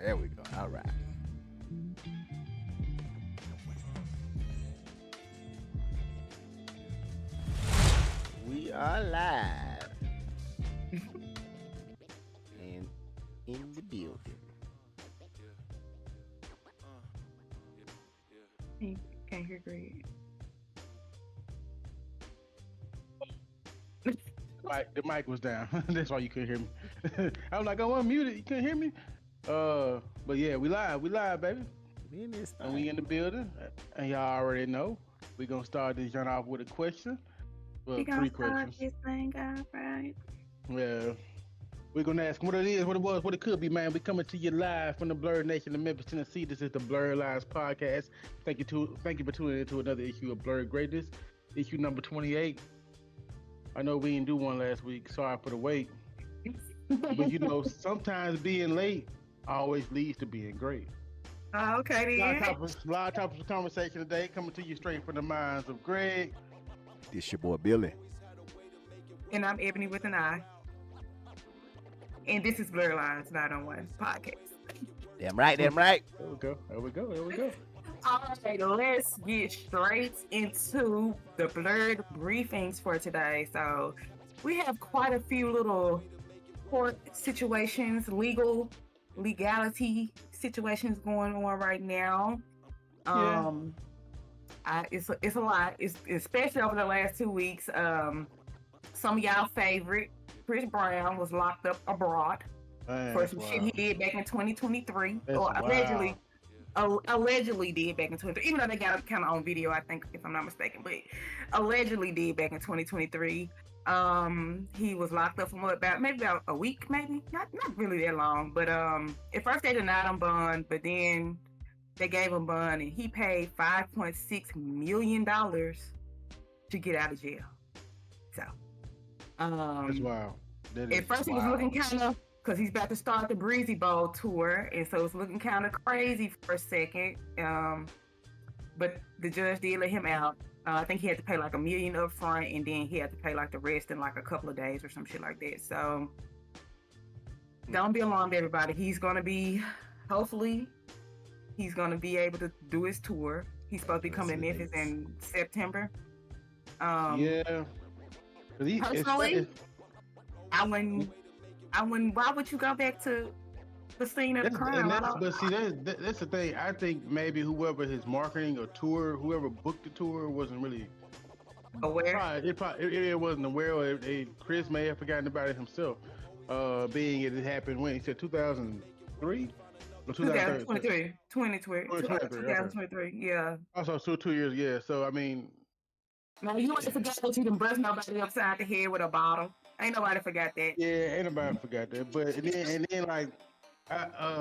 There we go. All right. We are live and in the building. Can't hear Greg. The mic was down. That's why you couldn't hear me. I was like, I want muted. You couldn't hear me. But yeah, we live, baby. We in this And we in the building. And y'all already know. We gonna start this joint off with a question. Well, We gonna three start questions. this thing out right. Yeah. We're gonna ask what it is, what it was, what it could be, man. We coming to you live from the Blerd Nation of Memphis, Tennessee. This is the Blerd Lives Podcast. Thank you for tuning into another issue of Blerd Greatness, issue number 28. I know we didn't do one last week. Sorry for the wait. But you know, sometimes being late always leads to being great. Okay A lot then. of topics of conversation today, coming to you straight from the minds of Greg. This your boy Billy. And I'm Ebony with an I. And this is Blur Lines 901 podcast. Damn right, damn right. There we go. All right, let's get straight into the Blerd briefings for today. So we have quite a few little court situations, legality situations going on right now. Yeah. It's a lot. It's especially over the last 2 weeks. Some of y'all favorite, Chris Brown, was locked up abroad Man, for that's some shit wild. he did back in 2023, That's or wild. allegedly did back in 2023. Even though they got it kind of on video, I think, if I'm not mistaken, but allegedly did back in 2023. He was locked up for about a week, maybe not really that long. But at first they denied him bond, but then they gave him bond, and he paid $5.6 million to get out of jail. So, That's wild. That is at first it was wild. looking kind of, because he's about to start the Breezy Bowl tour, and so it's looking kind of crazy for a second. But the judge did let him out. I think he had to pay like $1 million up front, and then he had to pay like the rest in like a couple of days or some shit like that. So don't be alarmed, everybody. Hopefully, he's gonna be able to do his tour. He's supposed to be coming to Memphis in September. Yeah. 'Cause Personally, I wouldn't. Why would you go back to the scene of the crime? That's the thing. I think maybe whoever his marketing or tour, whoever booked the tour, wasn't really Aware? it wasn't aware. Or Chris may have forgotten about it himself. Being it happened when he said 2003 or 2023. 2023. Yeah. Also, 2 years. Yeah. So I mean, Now you must have forgot that you done bust nobody upside the head with a bottle. Ain't nobody forgot that. yeah, ain't nobody forgot that. But and then like.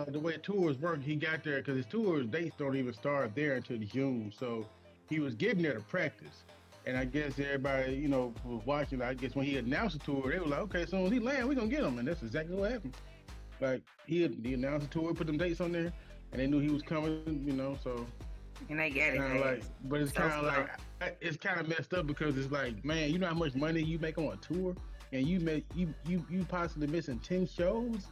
The way tours work, he got there because his tours dates don't even start there until June. So he was getting there to practice, and I guess everybody, you know, was watching. I guess when he announced the tour, they were like, "Okay, as soon as he land, we're gonna get him," and that's exactly what happened. Like he announced the tour, put them dates on there, and they knew he was coming. You know, so And they got kind of it. like, but it's So kind of like it's kind of messed up because it's like, man, you know how much money you make on a tour, and you possibly missing 10 shows.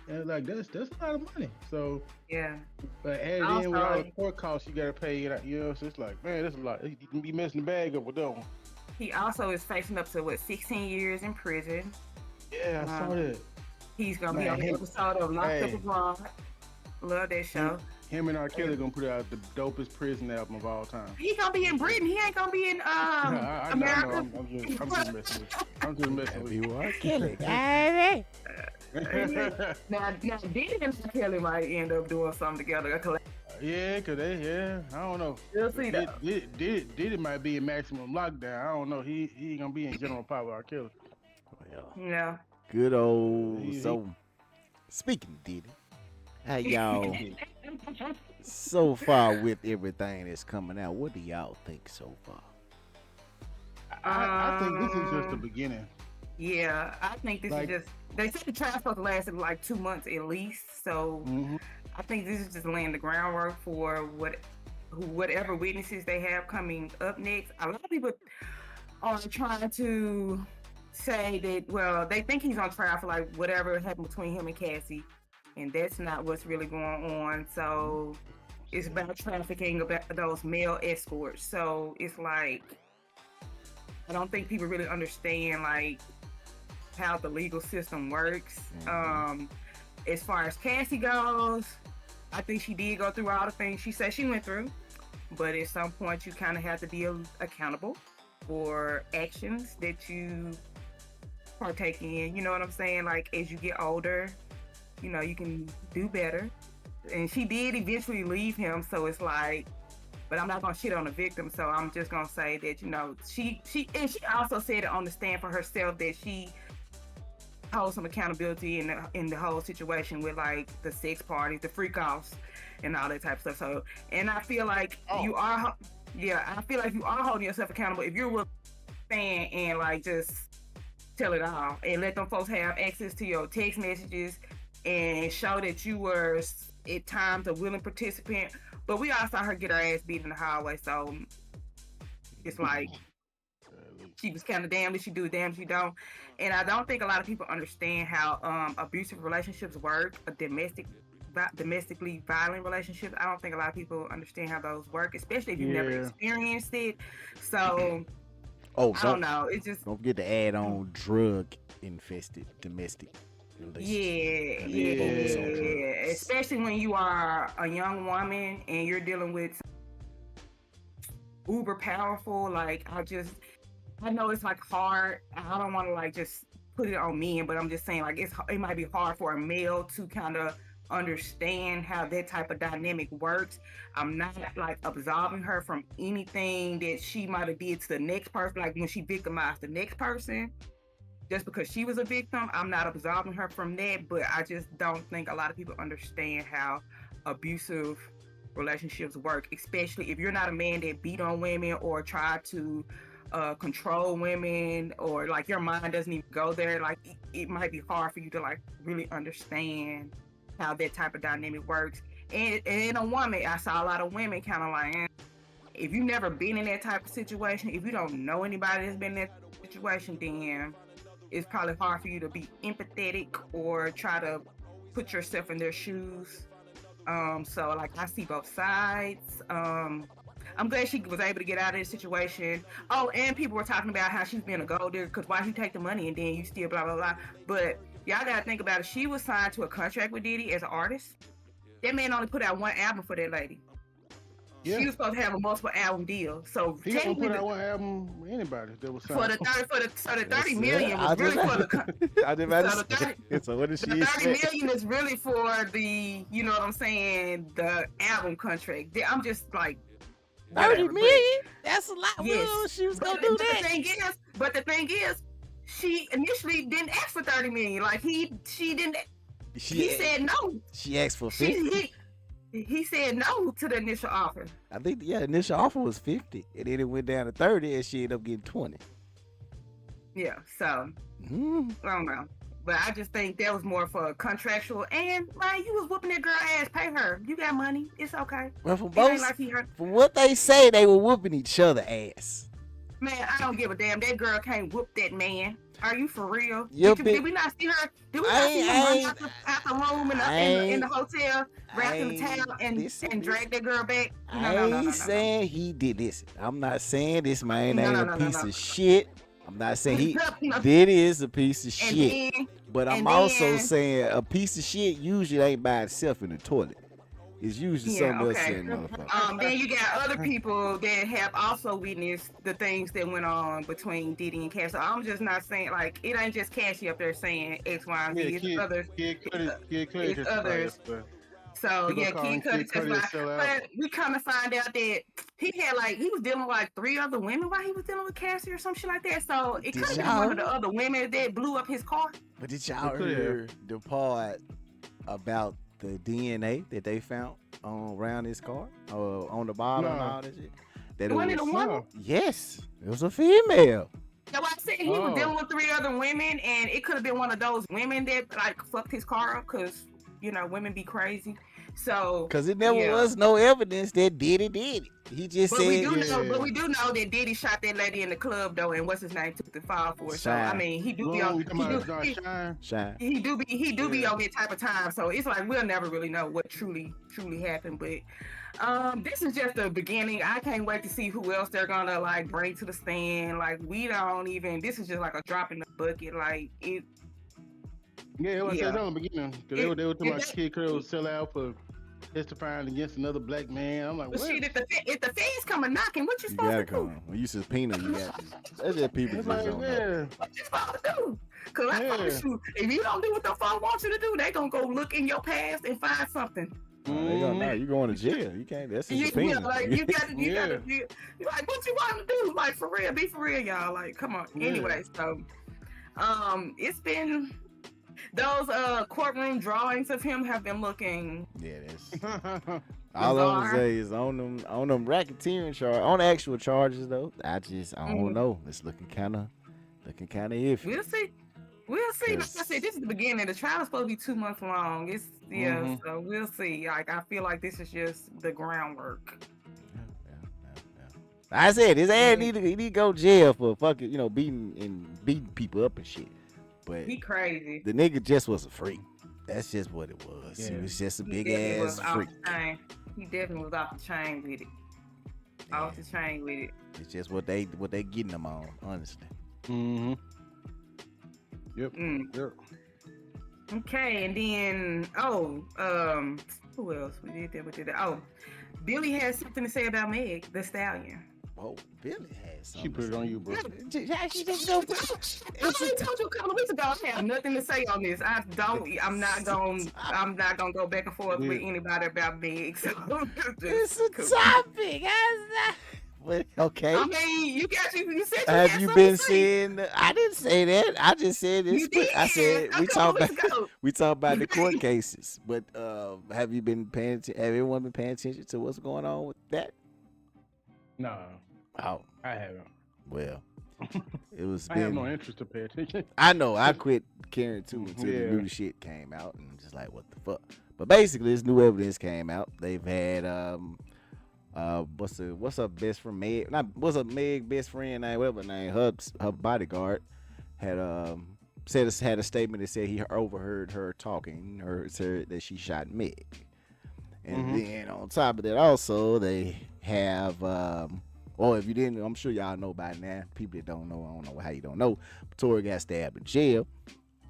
And like that's a lot of money. So yeah. but added in with all the court costs you gotta pay, you know, so it's like, man, that's a lot. You can be messing the bag up with that one. He also is facing up to 16 years in prison. Yeah, I saw that. He's gonna be on the episode of Locked Up Abroad. Love that show. Him and R. Kelly gonna put out the dopest prison album of all time. He gonna be in Britain. He ain't gonna be in I America. know. I'm just messing with you. I'm just messing with you. R. Kelly. Now Diddy and R. Kelly might end up doing something together. Yeah, cause I don't know. We'll see though. Diddy might be in maximum lockdown. I don't know. He ain't gonna be in general power. R. Kelly. Well, Yeah. good old. So, speaking of Diddy, how y'all so far with everything that's coming out? What do y'all think so far? I think this is just the beginning. Yeah, I think this is just. They said the trial's supposed to last like 2 months at least, so I think this is just laying the groundwork for whatever witnesses they have coming up next. A lot of people are trying to say that, well, they think he's on trial for like whatever happened between him and Cassie. and that's not what's really going on. So it's about trafficking, about those male escorts. So it's like I don't think people really understand like how the legal system works. As far as Cassie goes, I think she did go through all the things she said she went through, but at some point you kind of have to be accountable for actions that you partake in. You know what I'm saying? Like as you get older, you know, you can do better. And she did eventually leave him, so it's like, but I'm not gonna shit on the victim, so I'm just gonna say that, you know, she also said it on the stand for herself that she holds some accountability in the whole situation with like the sex parties, the freak offs, and all that type of stuff. So, and I feel like I feel like you are holding yourself accountable if you're willing to stand and like just tell it all and let them folks have access to your text messages and show that you were at times a willing participant. But we all saw her get her ass beat in the hallway, so it's like she was kind of damned if she do, damned if she don't. And I don't think a lot of people understand how abusive relationships work, domestically violent relationships. I don't think a lot of people understand how those work, especially if you've never experienced it. So I don't know. It's just don't forget to add on drug infested domestic. Yeah. Especially when you are a young woman and you're dealing with uber powerful. Like I know it's like hard. I don't want to like just put it on men, but I'm just saying like it might be hard for a male to kind of understand how that type of dynamic works. I'm not like absolving her from anything that she might have did to the next person, like when she victimized the next person. Just because she was a victim, I'm not absolving her from that, but I just don't think a lot of people understand how abusive relationships work, especially if you're not a man that beat on women or try to control women, or like your mind doesn't even go there. Like it might be hard for you to like really understand how that type of dynamic works. And in a woman, I saw a lot of women kind of like, if you've never been in that type of situation, if you don't know anybody that's been in that situation, then it's probably hard for you to be empathetic or try to put yourself in their shoes. So like I see both sides. I'm glad she was able to get out of this situation. Oh, and people were talking about how she's being a gold digger because why you take the money and then you still blah, blah, blah. But y'all gotta think about it. She was signed to a contract with Diddy as an artist. That man only put out one album for that lady. Yeah. She was supposed to have a multiple album deal. So he didn't put out one album with anybody that was signed. So the 30 million was really for the so what did she the 30 million is really for the, you know what I'm saying, the album contract. I'm just like 30 million? That's a lot. Yes. She was gonna do that. The thing is, she initially didn't ask for 30 million. Like he said no. She asked for 50. He said no to the initial offer. I think the initial offer was 50, and then it went down to 30, and she ended up getting 20. Yeah, so I don't know, but I just think that was more for contractual. And man, you was whooping that girl ass. Pay her. You got money. It's okay. Well, from what they say, they were whooping each other ass. Man, I don't give a damn. That girl can't whoop that man. Are you for real? Did we not see her? Did we not see her run out the room in the hotel, wrapped in the towel, and drag that girl back? I ain't saying he did this. I'm not saying this man ain't a piece of shit. I'm not saying Diddy is a piece of shit. But I'm also saying a piece of shit usually ain't by itself in the toilet. It's usually something else in motherfucker. Then you got other people that have also witnessed the things that went on between Diddy and Cash. So I'm just not saying, like, it ain't just Cassie up there saying X, Y, and Z. It's others. It's others. So yeah, Kid Cudi testified. But we kind of find out that he was dealing with like 3 other women while he was dealing with Cassie or some shit like that. So it could have been one of the other women that blew up his car. But did y'all hear the part about the DNA that they found around his car, on the bottom and all that shit? That it wasn't a woman? Yes, it was a female. So I said he was dealing with 3 other women, and it could have been one of those women that like fucked his car up because, you know, women be crazy. So, because it never was no evidence that Diddy did it. He just but said, we do know that Diddy shot that lady in the club though, and what's his name took the fall for it. So I Shine. mean, he do Long, be on Shine. he do be on that type of time. So it's like we'll never really know what truly happened. But this is just the beginning. I can't wait to see who else they're gonna like bring to the stand. Like we don't even. This is just like a drop in the bucket. Like it. Yeah, what I said in the beginning. Because they were talking about Kid Curl sell out for testifying against another black man. I'm like, what? Shit, if the feds come a knocking, what you supposed to do? When you subpoena, you got to. That's just people just don't know. What you supposed to do? Because I promise you, if you don't do what the fuck want you to do, they gonna go look in your past and find something. They gonna know you going to jail. You can't. That's a subpoena. Like you gotta. You're like, what you want to do? Like for real, be for real, y'all. Like, come on. Yeah. Anyway, so it's been. Those courtroom drawings of him have been looking. Yeah, that's all I'm gonna say is on them racketeering charge, on actual charges though. I don't know. It's looking kind of iffy. We'll see. Like I said, this is the beginning. The trial is supposed to be 2 months long. It's so we'll see. Like I feel like this is just the groundwork. I said his ass need to go to jail for fucking beating people up and shit. But he crazy. The nigga just was a freak. That's just what it was. Yeah. He was just a big ass freak. He definitely was off the chain with it. Yeah. Off the chain with it. It's just what they getting them on, honestly. Mm-hmm. Yep. Okay, and then who else? We did that. Oh, Billy has something to say about Meg the Stallion. Oh, Billy has something. She put it on you, bro. I told you a couple of weeks ago I have nothing to say on this. I'm not gonna go back and forth with anybody about Meg. So it's a topic. Okay. I mean, you said have you been seeing? I didn't say that. I just said this. I said we talk about the court cases. But have you been paying attention? Have everyone been paying attention to what's going on with that? No. Oh, I haven't. Well, it was. I have no interest to pay attention. I know. I quit caring too until the new shit came out, and just like, what the fuck. But basically, this new evidence came out. They've had what's her best friend Meg? What's her Meg best friend name? Whatever name. Her bodyguard had had a statement that said he overheard her talking. Said that she shot Meg. And then on top of that, also they have. If you didn't, I'm sure y'all know by now. People that don't know, I don't know how you don't know. But Tory got stabbed in jail.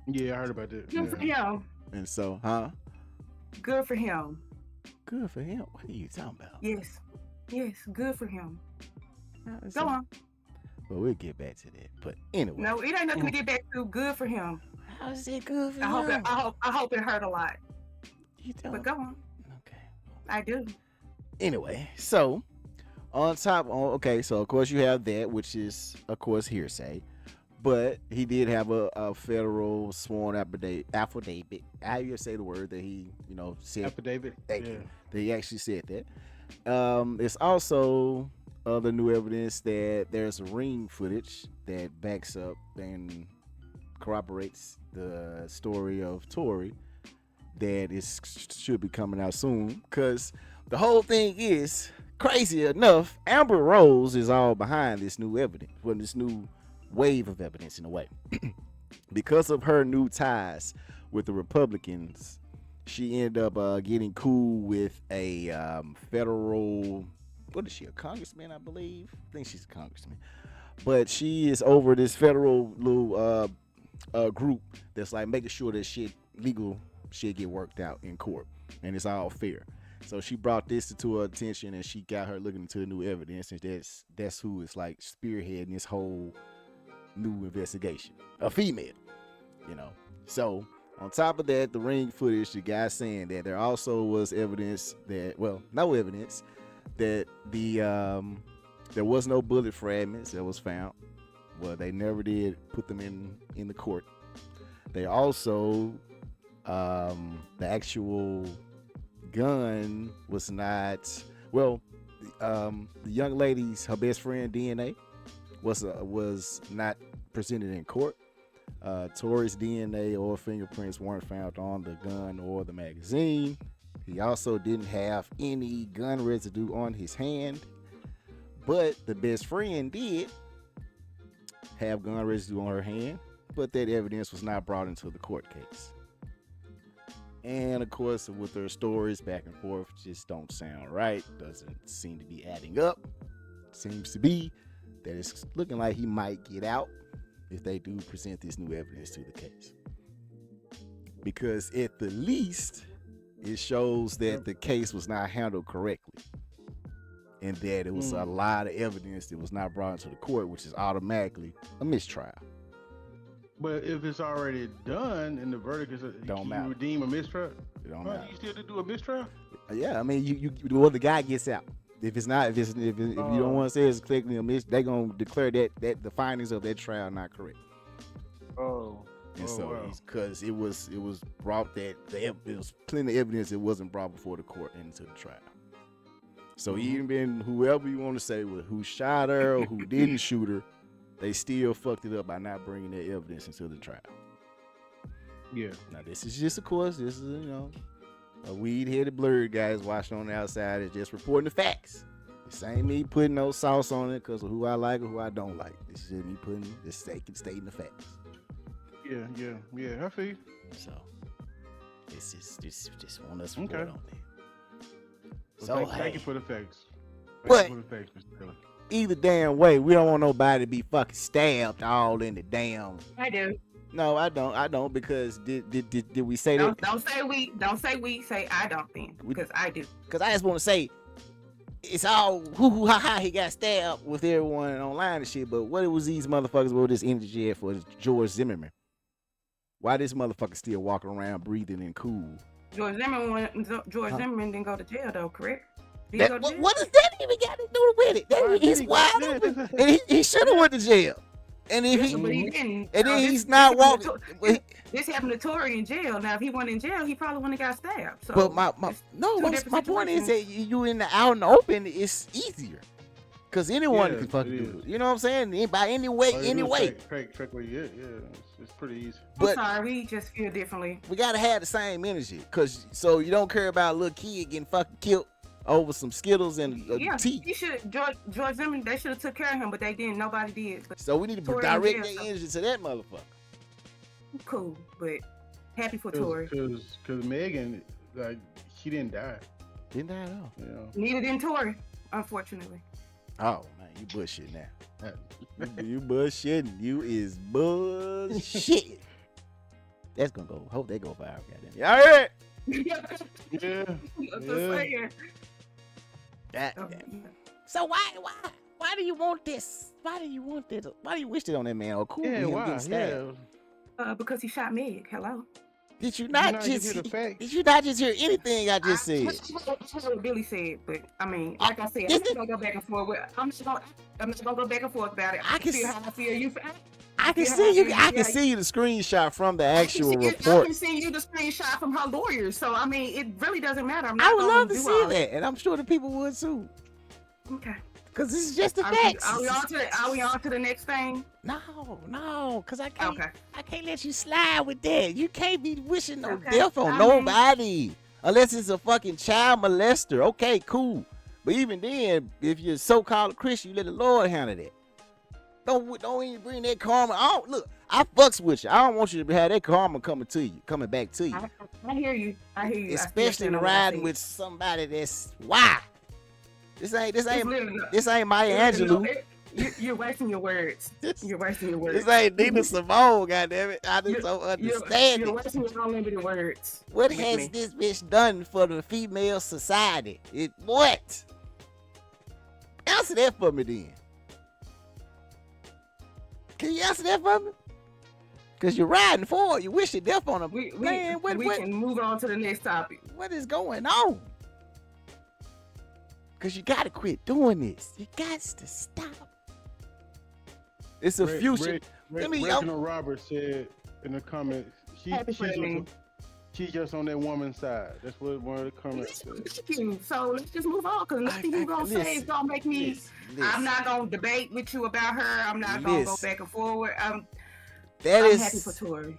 Yeah, I heard about that. Good for him. And so, Good for him. Good for him? What are you talking about? Yes, good for him. Go on. Well, we'll get back to that. But anyway. No, it ain't nothing to get back to. Good for him. How is it good for him? I hope it hurt a lot. You don't. But go on. Okay. I do. Anyway, so so of course you have that, which is of course hearsay, but he did have a federal sworn affidavit. How you say the word that he said? Affidavit. Thank you. That he actually said that. It's also other new evidence that there's ring footage that backs up and corroborates the story of Tory that should be coming out soon, because the whole thing is, crazy enough, Amber Rose is all behind this new evidence, this new wave of evidence in a way. Because of her new ties with the Republicans, she ended up getting cool with a federal, what is she, a congressman, I believe? I think she's a congressman. But she is over this federal little group that's like making sure that legal shit get worked out in court and it's all fair. So she brought this to her attention, and she got her looking into the new evidence, and that's who is like spearheading this whole new investigation. A female, So on top of that, the ring footage, the guy saying that there also was evidence no evidence that there was no bullet fragments that was found. Well, they never did put them in the court. They also the actual gun was not the young lady's, her best friend DNA was not presented in court. Tory's DNA or fingerprints weren't found on the gun or the magazine, He also didn't have any gun residue on his hand, but the best friend did have gun residue on her hand, but that evidence was not brought into the court case. And of course, with their stories back and forth, just don't sound right. Doesn't seem to be adding up. Seems to be that it's looking like he might get out if they do present this new evidence to the case. Because at the least, it shows that the case was not handled correctly. And that it was a lot of evidence that was not brought into the court, which is automatically a mistrial. But if it's already done and the verdict is, Don't matter. you redeem a mistrial? It don't matter. You still have to do a mistrial? Yeah, I mean, well, the guy gets out. If it's not, if you don't want to say it's clearly a mistrial, they're gonna declare that the findings of that trial not correct. And so, because it was brought that there was plenty of evidence that wasn't brought before the court into the trial. So even whoever you want to say who shot her or who didn't shoot her, they still fucked it up by not bringing that evidence into the trial. Yeah. Now this is just, of course, this is a weed-headed Blerd guys watching on the outside is just reporting the facts. This ain't me putting no sauce on it because of who I like or who I don't like. This is just me stating the facts. Yeah. I feel you. So this is just want us to report on that. Well, thank you for the facts. But either damn way, we don't want nobody to be fucking stabbed all in the damn. I do. No, I don't because did we say that? Don't say we. Say I don't think because I do. Because I just want to say it's all hoo ha ha. He got stabbed with everyone online and shit. But what was these motherfuckers with this energy for George Zimmerman? Why this motherfucker still walking around breathing and cool? George Zimmerman didn't go to jail though, correct? What does that even got to do with it? He's wild open. And he should have went to jail. And if he didn't, and then he's not walking. This happened to Tory in jail. Now, if he went in jail, he probably wouldn't have got stabbed. So but my point is that you in the out in the open, it's easier. Because anyone can fucking do it. You know what I'm saying? By any way. It's pretty easy. But I'm sorry, we just feel differently. We gotta have the same energy. So you don't care about a little kid getting fucking killed over some Skittles and tea. He should. George Zimmerman, they should have took care of him, but they didn't. Nobody did. But so we need to direct that energy to that motherfucker. Cool, but happy for Tory. Because Megan, she didn't die. Didn't die at all. You know? Neither did Tory, unfortunately. Oh man, you bullshit now. You bullshitting. You is bullshit. That's gonna go. Hope they go viral. Goddamn. All right. So why do you want this? Why do you want this? Why do you wish it on that man? Oh, cool. Yeah, why? Yeah. Because he shot Meg. Hello. Did you not just hear anything I just said? That's what Billy said, but I mean, like I said, I'm not gonna go back and forth with. I'm just gonna go back and forth about it. I can see how I feel. I can see you. I can see the screenshot from the actual report. I can see you the screenshot from her lawyers. So I mean, it really doesn't matter. I would love to see that, and I'm sure the people would too. Okay. Because this is just the facts. Are we on to the next thing? No, because I can't. Okay. I can't let you slide with that. You can't be wishing no death on nobody unless it's a fucking child molester. Okay, cool. But even then, if you're so-called Christian, you let the Lord handle that. Don't even bring that karma. Look, I fucks with you. I don't want you to have that karma coming back to you. I hear you. Especially riding with somebody that's why. This ain't Maya Angelou. You're wasting your words. You're wasting your words. This ain't Nina Simone, goddammit. I just don't understand You're wasting your unlimited words. What has this bitch done for the female society? What? Answer that for me then. Can you answer that for me? Because you're riding for it. You wish your death on them. We can move on to the next topic. What is going on? Because you got to quit doing this. You got to stop. It's a future. Reginald Roberts said in the comments, she's just on that woman's side. That's what one of the comments said. So let's just move on, because nothing you're going to say is going to make me... Listen. I'm not going to debate with you about her. I'm not going to go back and forward. I'm happy for Tory.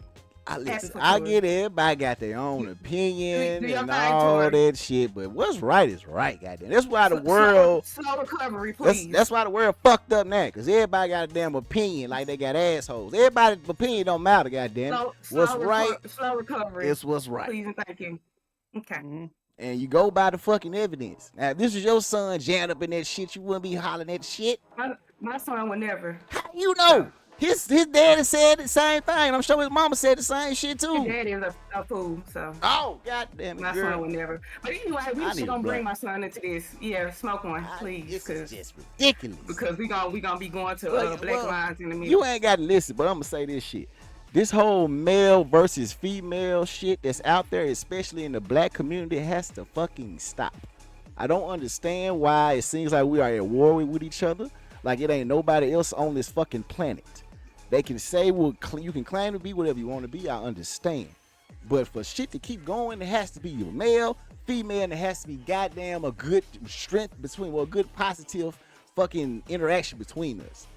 Listen, for I Tori. get everybody got their own opinion do your and thing, all Tori. that shit, but what's right is right, goddamn. That's why the world slow recovery, please. that's why the world fucked up now, cause everybody got a damn opinion like they got assholes. Everybody's opinion don't matter, goddamn. What's right slow recovery. is what's right. Please and thank you. Okay. Mm-hmm. And you go by the fucking evidence. Now, if this is your son jammed up in that shit, you wouldn't be hollering at shit. My son would never. How you know? His daddy said the same thing. I'm sure his mama said the same shit too. His daddy is a fool, so. Oh, goddamn it, my girl. son would never. But anyway, we just gonna bring my son into this. Yeah, smoke one, please. This is just ridiculous. Because we gonna be going to Black Lives in a minute. You ain't got to listen, but I'm gonna say this shit. This whole male versus female shit that's out there, especially in the black community, has to fucking stop. I don't understand why it seems like we are at war with each other. Like it ain't nobody else on this fucking planet. They can say, well, you can claim to be whatever you want to be. I understand. But for shit to keep going, it has to be your male, female, and it has to be goddamn a good strength between, well, a good positive fucking interaction between us.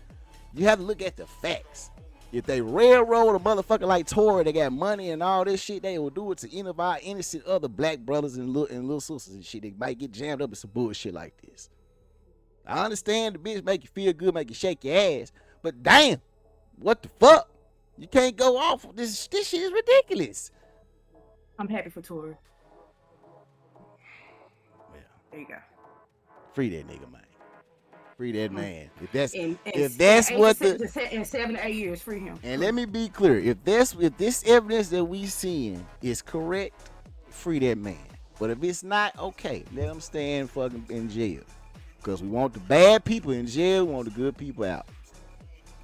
You have to look at the facts. If they railroad a motherfucker like Tori, they got money and all this shit, they will do it to any of our innocent other black brothers and little sisters and shit. They might get jammed up in some bullshit like this. I understand the bitch make you feel good, make you shake your ass, but damn, what the fuck? You can't go off. This shit is ridiculous. I'm happy for Tori. Yeah. There you go. Free that nigga, man. Free that man. If that's in 7 to 8 years, free him. And let me be clear, if this evidence that we seeing is correct, free that man. But if it's not, okay, let him stand fucking in jail. Because we want the bad people in jail, we want the good people out.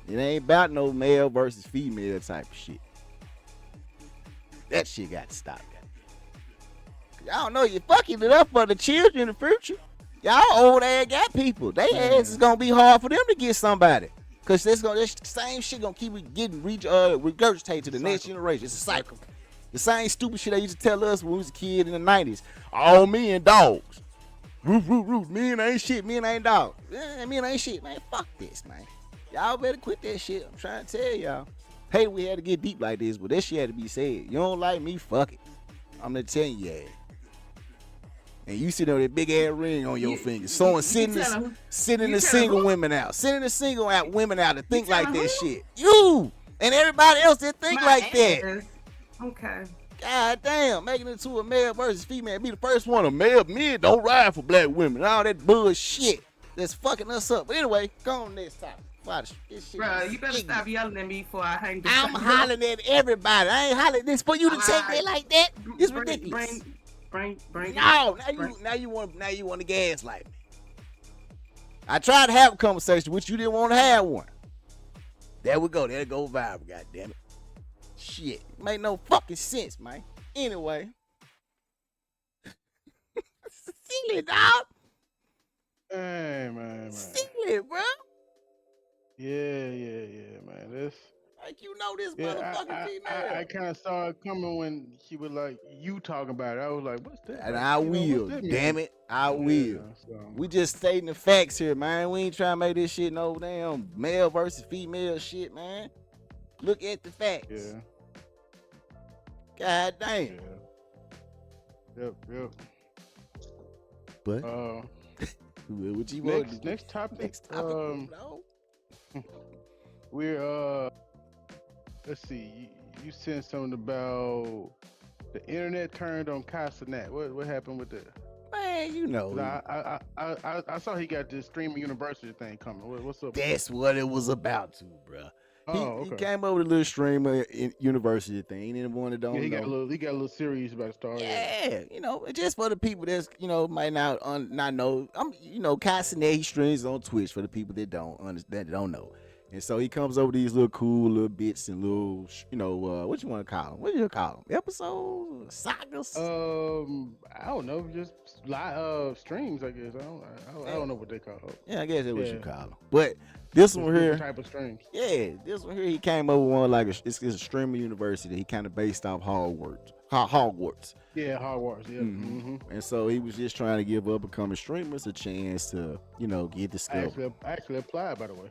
It ain't about no male versus female type of shit. That shit got to stop. I don't know, you fucking it up for the children in the future. Y'all old ass got people. They ass is gonna be hard for them to get somebody. Cause this same shit gonna keep getting regurgitated to the next generation. It's a cycle. The same stupid shit they used to tell us when we was a kid in the 90s. All men dogs. Roof, roof, roof. Men ain't shit. Men ain't dogs. Men ain't shit. Man, fuck this, man. Y'all better quit that shit. I'm trying to tell y'all. Hey, we had to get deep like this, but that shit had to be said. You don't like me? Fuck it. I'm gonna tell you that. And you sitting on that big ass ring on your finger. Someone sending the single women out. Sending the single out women out to think like that shit. You and everybody else that think like that. Okay. God damn, making it to a male versus female. Be the first one. A male men don't ride for black women. All that bullshit that's fucking us up. But anyway, go on next topic. This shit bro, you better stop yelling at me before I hang this. I'm hollering at everybody. I ain't hollering this for you to take me like that. It's ridiculous. Bring no, now you want to gaslight me. I tried to have a conversation with you, didn't want to have one. There we go. There it go viral, goddamn it. Shit. Make no fucking sense, man. Anyway. Silly, dog. Hey, man. Silly, bro. Yeah, man. This. Like, you know this motherfucking female. I kind of saw it coming when she was like, you talking about it. I was like, what's that? And I will. Damn it. I will. So. We just stating the facts here, man. We ain't trying to make this shit no damn male versus female shit, man. Look at the facts. Yeah. God damn. Yeah. Yep. But what you want? Next topic. No. We're let's see. You said something about the internet turned on Castanet. What happened with that? Man, you know. I saw he got this streaming university thing coming. What's up? That's what it was about to, bro. Okay. He came up with a little streamer university thing, and one that don't. Yeah, he know. got a little series about to start. Yeah, you know, just for the people that's might not know. Castanet, he streams on Twitch for the people that don't understand, that don't know. And so he comes over these little cool little bits and little, what you want to call them? What do you call them? Episodes? Sagas? I don't know, just live streams, I guess. I don't know what they call them. Yeah, I guess that's what you call them. But this one here, type of streams. Yeah, this one here, he came over one like it's a streaming university. He kind of based off Hogwarts. Yeah, Hogwarts. Yeah. Mm-hmm. And so he was just trying to give up becoming streamers a chance to, get discovered. Actually applied, by the way.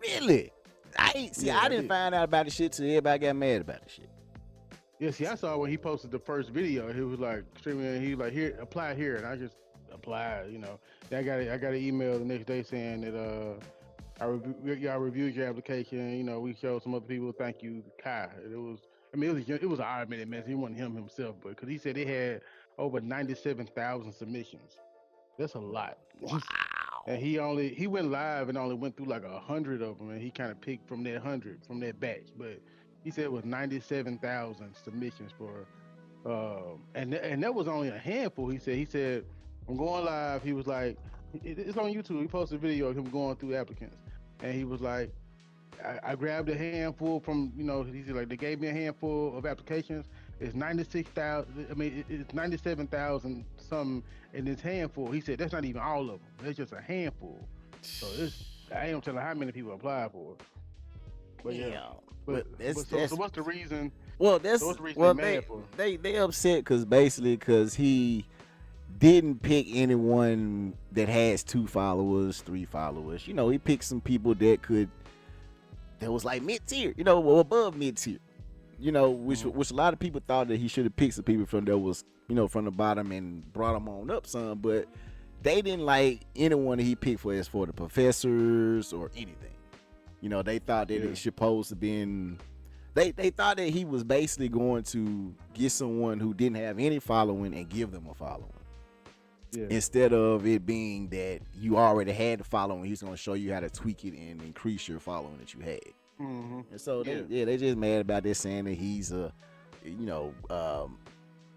Really? I didn't find out about the shit till everybody got mad about the shit. Yeah, see, I saw when he posted the first video. He was like streaming. He was like, here, apply here, and I just applied. Then I got an email the next day saying that y'all reviewed your application. We showed some other people. Thank you, Kai. And it was, I mean, it was an automated message. It wasn't him himself, but because he said they had over 97,000 submissions. That's a lot. And Wow. he went live and only went through like 100 of them, and he kind of picked from that 100 from that batch. But he said it was 97,000 submissions for, and that was only a handful. He said I'm going live. He was like, it's on YouTube. He posted a video of him going through applicants, and he was like, I grabbed a handful from, he said like they gave me a handful of applications. It's 96,000. I mean, it's 97,000 something in this handful. He said that's not even all of them. That's just a handful. So I ain't telling how many people applied for it. But yeah, Yeah. so what's the reason? Well, So what's the reason they mad for? they upset because he didn't pick anyone that has 2 followers, 3 followers. He picked some people that was like mid tier, or above mid tier. Which a lot of people thought that he should have picked some people from that was, from the bottom and brought them on up some, but they didn't like anyone that he picked as for the professors or anything. They thought that it supposed to been. They thought that he was basically going to get someone who didn't have any following and give them a following. Yeah. Instead of it being that you already had the following, he's going to show you how to tweak it and increase your following that you had. Mm-hmm. And so they just mad about this, saying that he's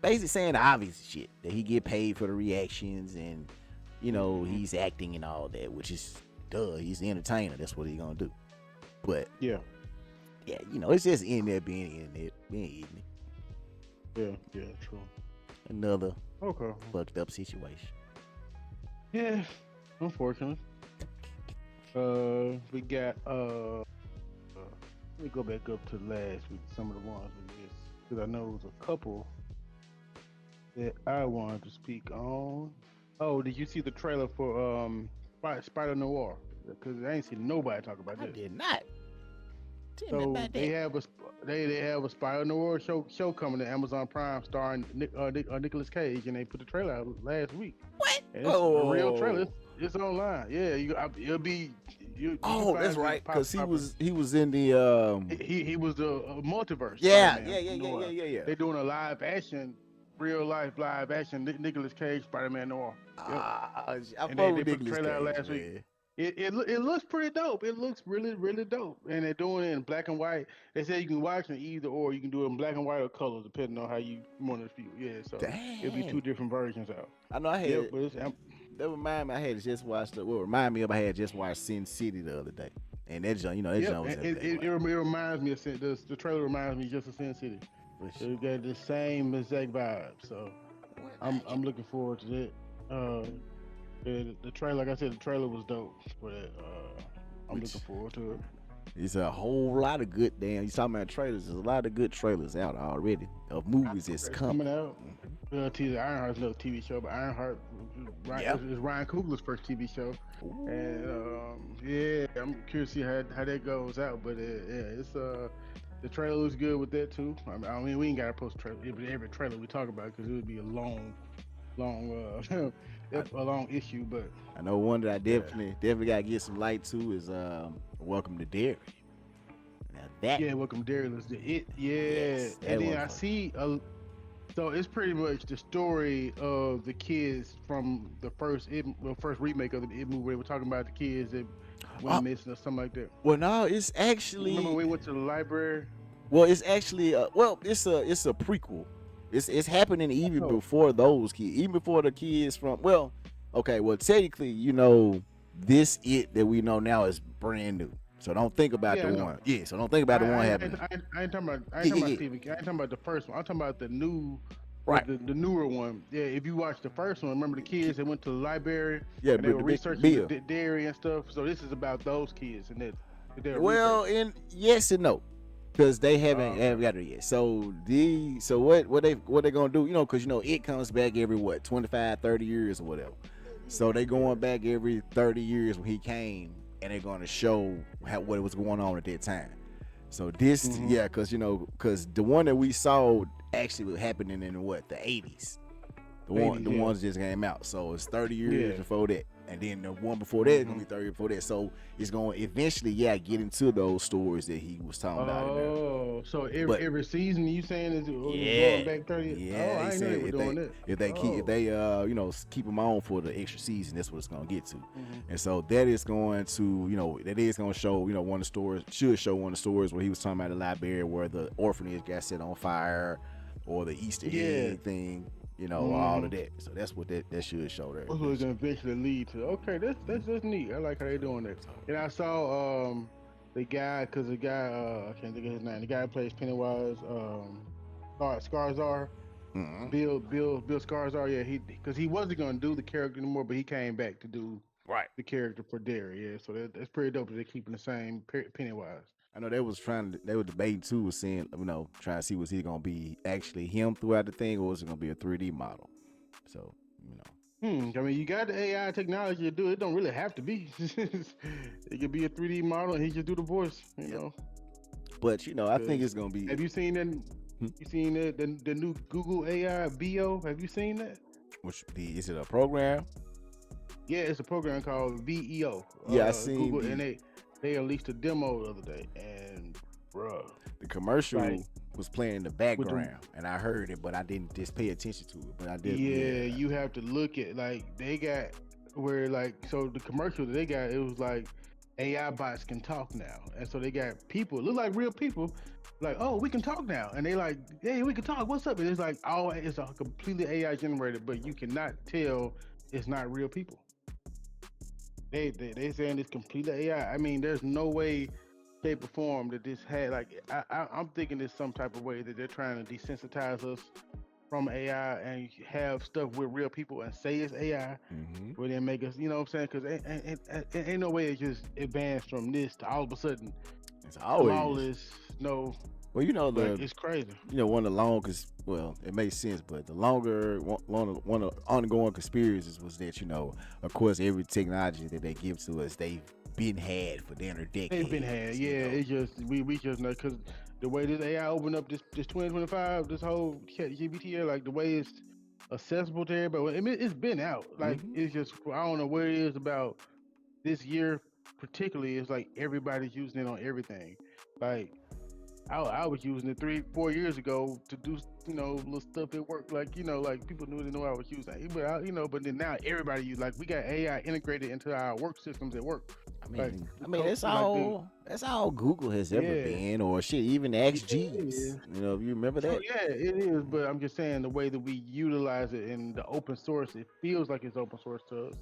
basically saying the obvious shit, that he get paid for the reactions and he's acting and all that, which is he's the entertainer. That's what he's gonna do. But yeah, it's just in there being ignorant. Yeah, true. Another fucked up situation. Yeah, unfortunately. We got let me go back up to last week. Some of the ones we missed, because I know it was a couple that I wanted to speak on. Oh, did you see the trailer for Spider Noir? Because I ain't seen nobody talk about this. I did not. So they have a Spider Noir show coming to Amazon Prime starring Nicolas Cage, and they put the trailer out last week. What? And it's a real trailer. It's online. Yeah, it'll be. That's right. Because he was in the he was the multiverse. Yeah. They're doing a real life live action Nicolas Cage Spider-Man Noir. I and they put the trailer out last week. It looks pretty dope. It looks really, really dope. And they're doing it in black and white. They say you can watch it either or. You can do it in black and white or color, depending on how you want to view. Yeah, so it'll be 2 different versions out. I know I had that remind me I had just watched I had just watched Sin City the other day. And that joint, it reminds me of the trailer reminds me just of Sin City. It got the same exact vibe. So I'm looking forward to that. The trailer, like I said, the trailer was dope. But I'm looking forward to it. It's a whole lot of good you talking about trailers. There's a lot of good trailers out already of movies that's coming out. Ironheart's little TV show, but Ironheart is Ryan Coogler's first TV show. Ooh. And I'm curious to see how that goes out. But it's the trailer looks good with that too. I mean we ain't gotta post every trailer we talk about because it would be a long a long issue. But I know one that I definitely gotta get some light to is Welcome to Derry. Now Welcome to Derry was it. Yeah, yes, and then I see so it's pretty much the story of the kids from the first remake of the It movie. We're talking about the kids that went missing or something like that. Well, no, it's actually. Remember we went to the library. Well, it's actually it's a prequel. It's happening even before those kids, even before the kids from. Well, okay, well technically, this It that we know now is brand new. So don't think about the one. Yeah, so don't think about the one happening. I ain't talking about TV. I ain't talking about the first one. I'm talking about the new, right? The newer one. Yeah, if you watch the first one, remember the kids that went to the library. Yeah, and they were researching the dairy and stuff. So this is about those kids and that. Well, and yes and no, because they haven't got it yet. So what they gonna do? Because it comes back every 25, 30 years or whatever. So they going back every 30 years when he came. And they're going to show what was going on at that time. So this, Mhm. yeah, because because the one that we saw actually was happening in what, the 80s. The 80s, yeah. ones just came out. So it's 30 years Yeah. before that. And then the one before that is gonna be 30 years before that. So it's gonna eventually, get into those stories that he was talking about in there. Oh, so But every season you saying is yeah, going back 30? Oh, yeah, he I didn't know they said were if doing they that. keep them on for the extra season, that's what it's gonna get to. Mhm. And so that is going to, that is gonna show, one of the stories should show one of the stories where he was talking about the library where the orphanage got set on fire, or the Easter Yeah. egg thing, all of Mhm. that. So that's what that should show there. That's what it's gonna eventually lead to. Okay, that's neat. I like how they doing that. And I saw the guy, I can't think of his name. The guy who plays Pennywise, Skarsgård, Mhm. Bill Skarsgård. Yeah, because he wasn't gonna do the character anymore, but he came back to do Right. the character for Derry. Yeah, so that's pretty dope that they're keeping the same Pennywise. I know they were debating too, was saying, trying to see was he gonna be actually him throughout the thing, or was it gonna be a 3D model? So, I mean, you got the AI technology to do it. It don't really have to be. It could be a 3D model, and he just do the voice. But I think it's gonna be. Have you seen that? You seen the new Google AI VO? Have you seen that? Is it a program? Yeah, it's a program called VEO. Yeah, I seen Google, and they released a demo the other day, and bruh, the commercial like, was playing in the background, and I heard it, but I didn't just pay attention to it. But I did. Yeah, you have to look at, like, they got where, like, so the commercial that they got, it was like AI bots can talk now, and so they got people look like real people, like, oh, we can talk now, and they like, hey, we can talk. What's up? And it's like, oh, it's a completely AI generated, but you cannot tell it's not real people. They saying it's completely AI. I mean, there's no way, shape, or form that this had, like, I'm thinking there's some type of way that they're trying to desensitize us from AI and have stuff with real people and say it's AI, where they make us, you know what I'm saying? Because ain't no way it just advanced from this to all of a sudden it's always flawless. No, well, it's crazy. One of the longest. Well, it makes sense, but the one of the ongoing conspiracies was that of course, every technology that they give to us, they've been had for dinner decades. They've been had, yeah. It's just we just know, because the way this AI opened up this 2025, this whole GPT, like the way it's accessible to everybody. I mean, it's been out. Like, it's just, I don't know where it is about this year particularly. It's like everybody's using it on everything. Like, I was using it 3-4 years ago to do little stuff at work. Like, like people knew they know I was using it, but but then now everybody use, like, we got AI integrated into our work systems at work. I mean, that's all Google has ever been, or shit, even XG's. If you remember that. So, yeah, it is. But I'm just saying the way that we utilize it in the open source, it feels like it's open source to us.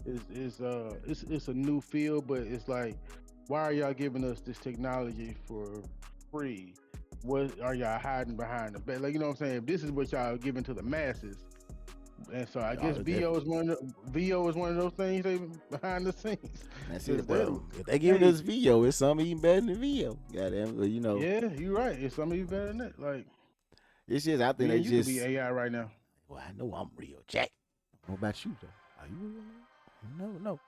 It's a new field, but it's like, why are y'all giving us this technology for free? What are y'all hiding behind the back? Like, you know what I'm saying? If this is what y'all giving to the masses. And so I guess VO is one of those things they behind the scenes. That's it. Well, if they giving us VO, it's something even better than VO. Goddamn, Yeah, you're right. It's something even better than that. Like, it's just, I think they you just could be AI right now. Well, I know I'm real, Jack. What about you though? Are you real? No.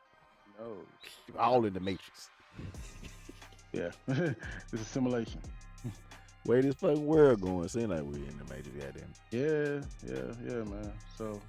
You're all in the Matrix. Yeah, it's a simulation. Way this fucking world going, seem like we're in the Matrix, goddamn. Yeah, man. So,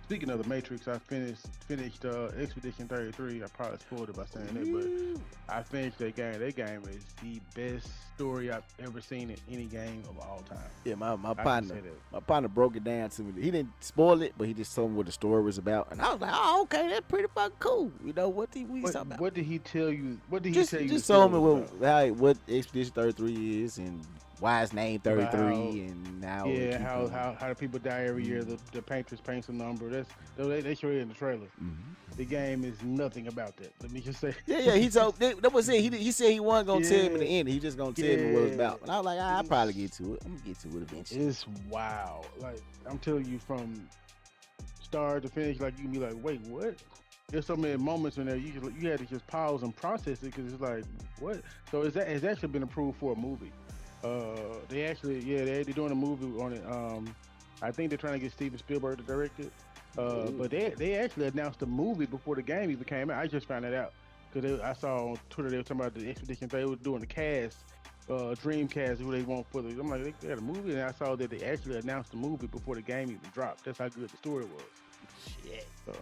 speaking of the Matrix, I finished Expedition 33. I probably spoiled it by saying that, but I finished that game. That game is the best story I've ever seen in any game of all time. Yeah, my partner broke it down to me. He didn't spoil it, but he just told me what the story was about, and I was like, oh, okay, that's pretty fucking cool. What did we talking about? What did he tell you? What did he tell you? Just told me what Expedition 33 is and why it's named 33 and how the people die every year. The painters paints a number. They show it in the trailer. The game is nothing about that. Let me just say. Yeah. He told that was it. He said he wasn't gonna tell me the end. He just gonna tell me what it's about. And I was like, I'll probably get to it. I'm gonna get to it eventually. It's wow. Like, I'm telling you, from start to finish, like, you can be like, wait, what? There's so many moments in there you had to just pause and process it, because it's like, what? So it's actually been approved for a movie. They're doing a movie on it. I think they're trying to get Steven Spielberg to direct it. But they actually announced the movie before the game even came out. I just found it out because I saw on Twitter they were talking about the Expedition. They were doing the cast, Dreamcast, who they want for the. I'm like, they got a movie, and I saw that they actually announced the movie before the game even dropped. That's how good the story was. Shit. So,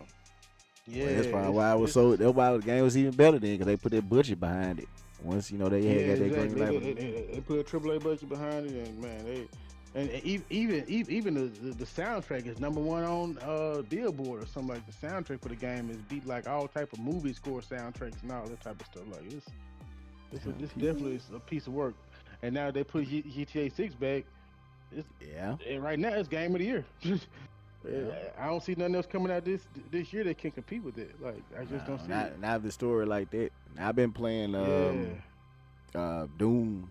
yeah, Well, that's probably why it was so. That's why the game was even better then, because they put their budget behind it. Once they had got their green light. They put a AAA budget behind it, and man, even the soundtrack is number one on Billboard or something. Like the soundtrack for the game is beat like all type of movie score soundtracks and all that type of stuff. Like this definitely is a piece of work. And now they put GTA 6 back. And right now it's game of the year. I don't see nothing else coming out this year that can compete with it. Like I just don't see it. Not the story like that. I've been playing Doom. Doom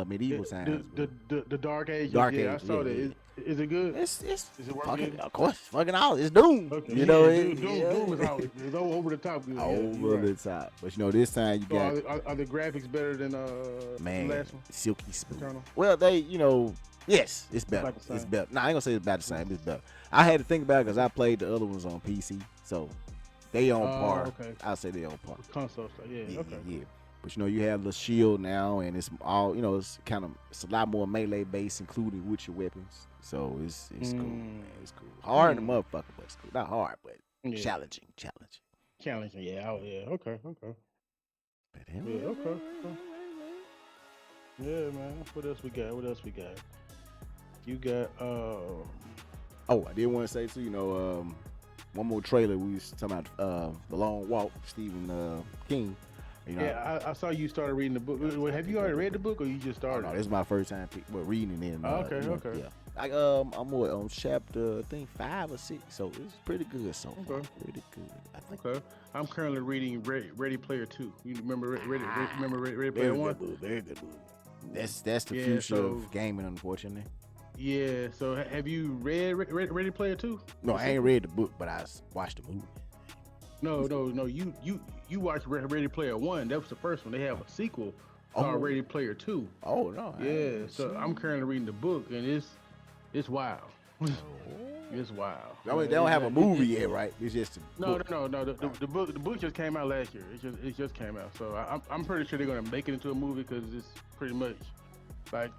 Medieval Times. The Dark Age. Dark Age. I saw that. Is it good? Is it working? Of course, fucking all. It's Doom. Okay. Doom is always it's over the top. Good. Over the top. But this time you got. Are the graphics better than the last one? Silky smooth. Eternal? Well, yes, it's better. It's better. Nah, I ain't gonna say it's about the same. It's better. I had to think about it because I played the other ones on PC, so they on par. Okay. I'll say they on par. Console stuff. Yeah. Okay. Yeah. But you have the shield now, and it's all it's a lot more melee based, including with your weapons. So it's cool, man. It's cool. Hard in the motherfucker, but it's cool. Not hard, but challenging. Challenging. Yeah. Okay. But okay. Yeah, man. What else we got? You got I did want to say too. One more trailer. We was talking about The Long Walk, Stephen King. I saw you started reading the book. Have you already read the book, or you just started? No, this is my first time reading it. Okay. Yeah. I'm on chapter, I think 5 or 6, so it's pretty good so far. Pretty good, I think. Okay. I'm currently reading Ready Player 2. You remember Ready Player 1? Very good movie. That's the future of gaming, unfortunately. Yeah. So have you read Ready Player 2? No, I ain't read the book, but I watched the movie. No. You watched Ready Player 1. That was the first one. They have a sequel called Ready Player 2. Oh no. Yeah. So I'm currently reading the book, and it's wild. It's wild. I mean, they don't have a movie yet, right? It's just no. The book just came out last year. It just came out. So I'm pretty sure they're gonna make it into a movie because it's pretty much like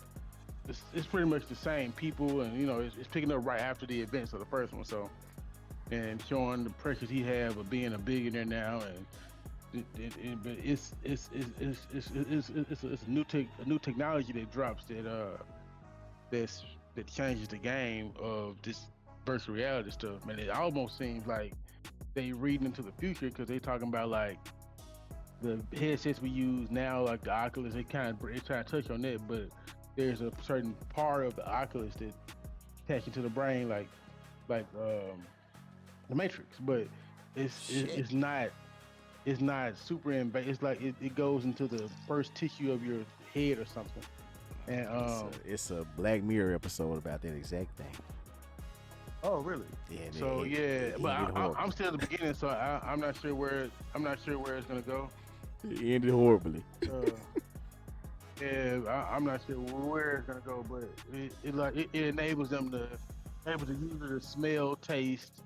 it's pretty much the same people, and it's picking up right after the events of the first one. So and showing the pressures he have of being a billionaire now, but it's a new technology that drops that changes the game of this virtual reality stuff. Man, it almost seems like they reading into the future because they talking about like the headsets we use now, like the Oculus. They try to touch on that, but there's a certain part of the Oculus that attaches to the brain, like the Matrix, but it's not super invasive. It's like it goes into the first tissue of your head or something. And it's a Black Mirror episode about that exact thing. Oh, really? Yeah. So but I'm still at the beginning, so I'm not sure where it's gonna go. It ended horribly. I'm not sure where it's gonna go, but it enables them to able the user to smell, taste,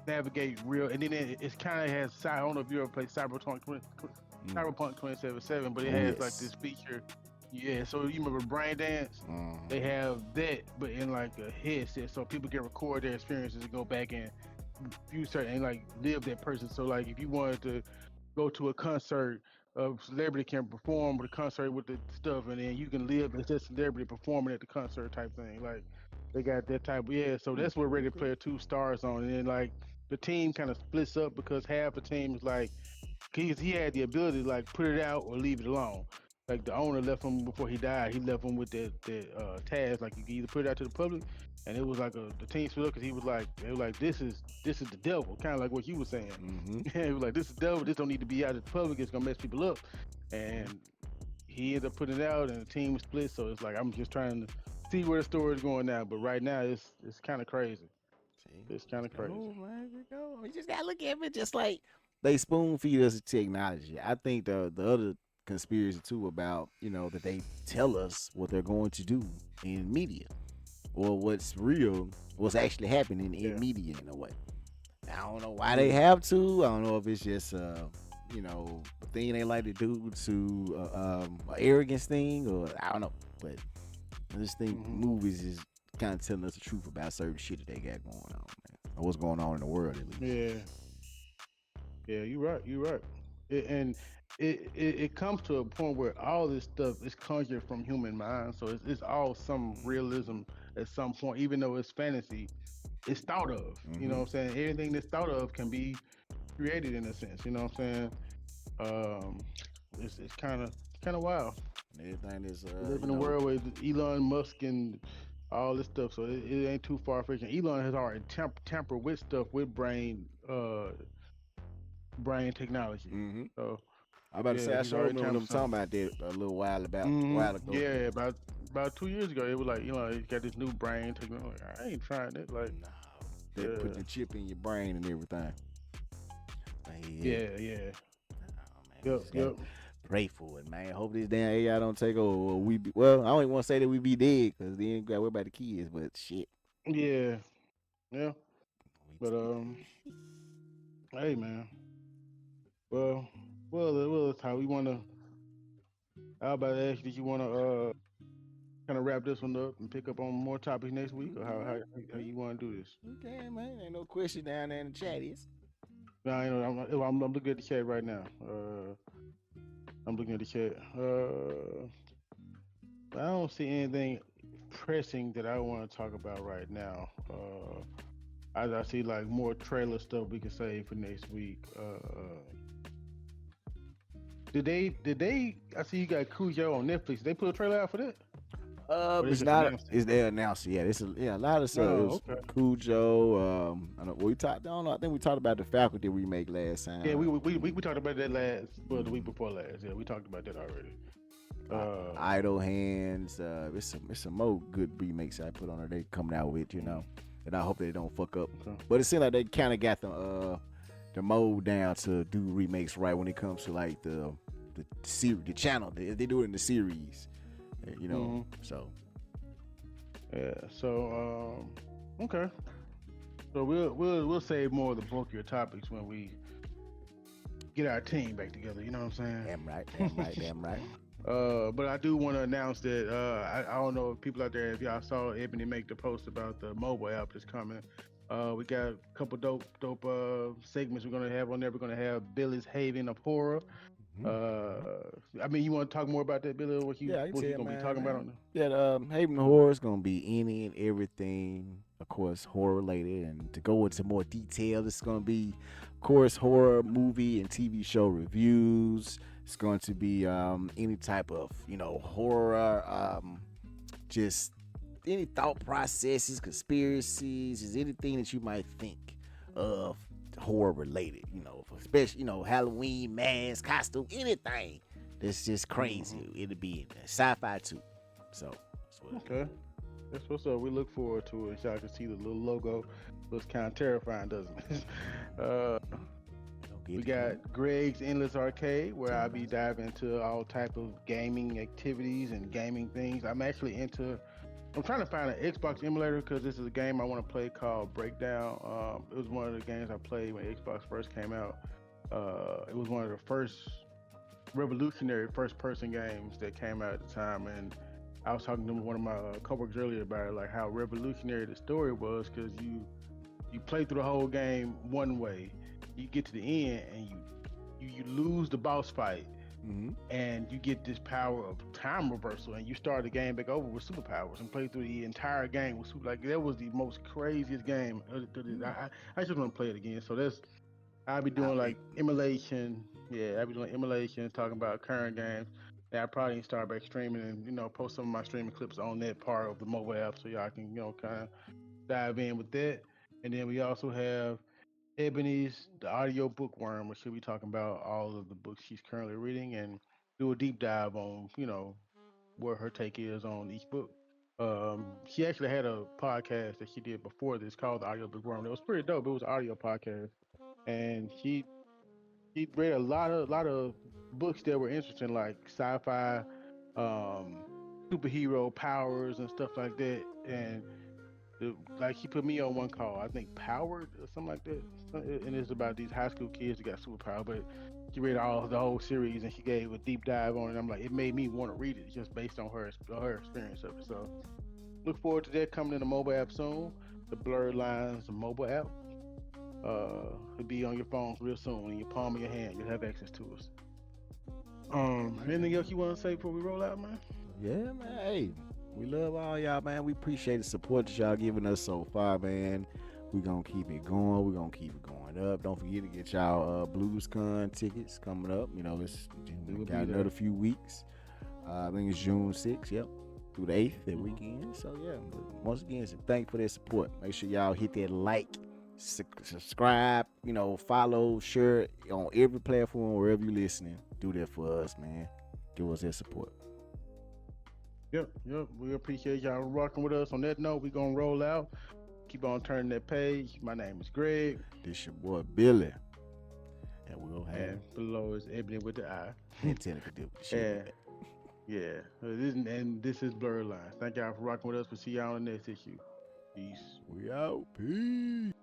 navigate real, and then it kind of has. I don't know if you ever played Cyberpunk 2077, but it has like this feature. Yeah, so you remember Brain Dance? They have that, but in like a headset, so people can record their experiences and go back and view certain and like live that person. So like if you wanted to go to a concert, a celebrity can perform the concert with the stuff, and then you can live as that celebrity performing at the concert type thing. Like they got that type. So that's what Ready Player 2 stars on, and then like the team kind of splits up because half the team is like he had the ability to like put it out or leave it alone. Like the owner left him before he died. He left him with that task. Like you can either put it out to the public, and it was like the team split up because they were like, this is the devil, kind of like what you were saying. Mm-hmm. It was like, this is the devil. This don't need to be out to the public. It's gonna mess people up. And he ended up putting it out, and the team was split. So it's like I'm just trying to see where the story is going now. But right now, it's kind of crazy. It's kind of crazy. Oh man, you just gotta look at it just like they spoon feed us technology. I think the other conspiracy too about that they tell us what they're going to do in media or what's real, what's actually happening in media in a way. I don't know why they have to. I don't know if it's just a thing they like to do to an arrogance thing, or I don't know. But I just think movies is kind of telling us the truth about certain shit that they got going on, man, or what's going on in the world at least. Yeah, yeah, you're right. You're right. And it comes to a point where all this stuff is conjured from human minds, so it's all some realism at some point, even though it's fantasy. It's thought of. You know Mm-hmm. what I'm saying? Everything that's thought of can be created in a sense. You know what I'm saying? Um, it's kind of wild. And everything is We live in a world with Elon Musk and all this stuff, so it ain't too far fetched. Elon has already tampered with stuff with brain technology. Mm-hmm. So I about to say yeah, I he's sure already remember them tampered talking some. about that a little while ago. Yeah, about 2 years ago, it was like he got this new brain technology. I ain't trying it. Like No, they put yeah, the chip in your brain and everything. Like, yeah. yeah. Oh, man, we Yep, just gotta yep. pray for it, man. Hope this damn AI don't take over. Or well, I don't even want to say that we be dead because then you got to worry about the kids. But shit, Yeah, yeah. we But hey man. Well, well, that's how we wanna. How about ask? Did you wanna kind of wrap this one up and pick up on more topics next week, or how you wanna do this? okay, man. Ain't no question down there in the chat is. Now, I'm looking at the chat right now. I'm looking at the chat. I don't see anything pressing that I want to talk about right now. I see like more trailer stuff we can save for next week. Did they? I see you got Cujo on Netflix. They put a trailer out for that, or they It's just not. announced it? It's they announced it. Yeah, it's a lot of stuff. It Oh, was okay. Cujo. I know we talked. I don't know. I think we talked about the faculty remake last Yeah, time. we talked about that the week before last. Yeah, we talked about that already. Idle Hands. It's some more good remakes I put on there. They coming out with, and I hope they don't fuck up. Okay. But it seems like they kind of got the mold down to do remakes right when it comes to like the series, the channel. They do it in the series, So Yeah. So okay. So we'll save more of the bulkier topics when we get our team back together. You know what I'm saying? damn right, damn right, damn right. But I do want to announce that I don't know if people out there, if y'all saw Ebony make the post about the mobile app that's coming. We got a couple dope segments we're gonna have on there. We're gonna have Billy's Haven of Horror. I mean, you want to talk more about that, Billy? Yeah, I can What you tell, gonna be talking about man. on there? Yeah, Haven Horror is gonna be any and everything, of course, horror related. And to go into more detail, it's gonna be, of course, horror movie and TV show reviews. It's going to be any type of horror, just any thought processes, conspiracies, is anything that you might think of horror related. Especially Halloween mask, costume, anything that's just crazy. It'll be in there. Sci-fi too. So that's what it Okay, that's what's up. We look forward to it. Y'all can see the little logo. Looks kind of terrifying, doesn't it? uh, is. we got Greg's Endless Arcade, where I'll be diving into all type of gaming activities and gaming things. I'm trying to find an Xbox emulator because this is a game I want to play called Breakdown. It was one of the games I played when Xbox first came out. It was one of the first revolutionary first-person games that came out at the time, and I was talking to one of my coworkers earlier about it, like how revolutionary the story was, because you play through the whole game one way, you get to the end and you lose the boss fight, Mm-hmm. and you get this power of time reversal, and you start the game back over with superpowers and play through the entire game with super. Like that was the most craziest game. I just want to play it again. So that's I'll be doing like emulation. Yeah, I'll be doing emulation, talking about current games. Yeah, I probably need to start back streaming and post some of my streaming clips on that part of the mobile app so y'all can kind of dive in with that. And then we also have Ebony's the audio bookworm, where she'll be talking about all of the books she's currently reading and do a deep dive on what her take is on each book. She actually had a podcast that she did before this called the Audio Bookworm. It was pretty dope. It was an audio podcast, and she read a lot of books that were interesting, like sci-fi, um, superhero powers and stuff like that. And Like he put me on one call, I think Powered or something like that, and it's about these high school kids that got superpower. But she read the whole series and she gave a deep dive on it. I'm like, it made me want to read it just based on her experience of it. So look forward to that coming in the mobile app soon. The Blerd Lines mobile app. It'll be on your phones real soon in your palm of your hand. You'll have access to us. Anything else you want to say before we roll out, man? Yeah, man. Hey, we love all y'all, man. We appreciate the support that y'all giving us so far, man. We gonna keep it going. We gonna keep it going up. Don't forget to get y'all BluesCon tickets coming up. You know, we got another few weeks. I think it's June 6th. Yep, through the 8th that weekend. So yeah, but once again, thank you for their support. Make sure y'all hit that like, subscribe. You know, follow, share on every platform wherever you're listening. Do that for us, man. Give us that support. Yep. We appreciate y'all rocking with us. On that note, we gonna roll out. Keep on turning that page. My name is Greg. This your boy Billy. And we'll have. And below is Ebony with the I. And Tennessee with the shit. Yeah. This is Blerd Lines. Thank y'all for rocking with us. We'll see y'all on the next issue. Peace. We out. Peace.